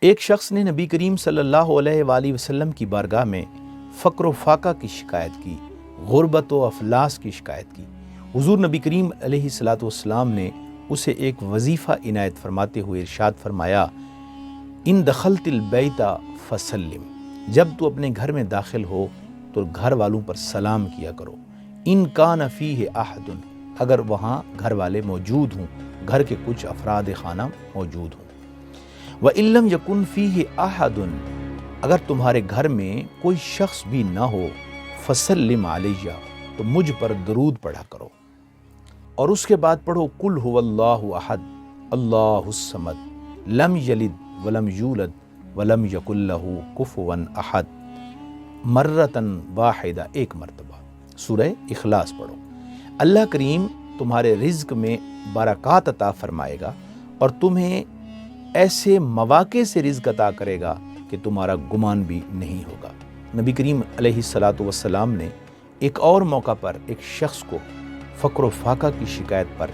ایک شخص نے نبی کریم صلی اللہ علیہ وآلہ وسلم کی بارگاہ میں فقر و فاقہ کی شکایت کی، غربت و افلاس کی شکایت کی۔ حضور نبی کریم علیہ الصلاۃ والسلام نے اسے ایک وظیفہ عنایت فرماتے ہوئے ارشاد فرمایا، ان دخلت البیت فسلم، جب تو اپنے گھر میں داخل ہو تو گھر والوں پر سلام کیا کرو۔ ان کان فیہ احد، اگر وہاں گھر والے موجود ہوں، گھر کے کچھ افراد خانہ موجود ہوں۔ وَإِن لَمْ يَكُنْ فِيهِ أَحَدٌ، اگر تمہارے گھر میں کوئی شخص بھی نہ ہو، فَسَلِّمْ عَلَيَّ، تو مجھ پر درود پڑھا کرو، اور اس کے بعد پڑھو قُلْ هُوَ اللَّهُ أَحَدٌ اللَّهُ الصَّمَدُ لَمْ يَلِدْ وَلَمْ يُولَدْ وَلَمْ يَكُنْ لَهُ كُفُوًا أَحَدٌ مرتن واحدہ، ایک مرتبہ۔ سورہ اخلاص پڑھو۔ اللہ کریم تمہارے رزق میں برکات عطا فرمائے گا اور تمہیں ایسے مواقع سے رزق عطا کرے گا کہ تمہارا گمان بھی نہیں ہوگا۔ نبی کریم علیہ الصلاۃ والسلام نے ایک اور موقع پر ایک شخص کو فقر و فاقہ کی شکایت پر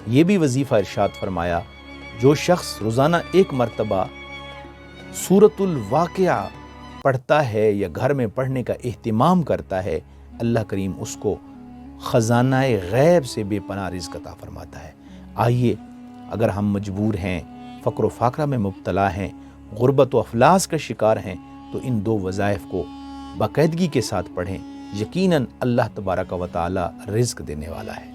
یہ بھی وظیفہ ارشاد فرمایا، جو شخص روزانہ ایک مرتبہ سورۃ الواقعہ پڑھتا ہے یا گھر میں پڑھنے کا اہتمام کرتا ہے، اللہ کریم اس کو خزانہ غیب سے بے پناہ رزق عطا فرماتا ہے۔ آئیے، اگر ہم مجبور ہیں، فقر و فاقہ میں مبتلا ہیں، غربت و افلاس کا شکار ہیں، تو ان دو وظائف کو باقاعدگی کے ساتھ پڑھیں۔ یقیناً اللہ تبارک و تعالی رزق دینے والا ہے۔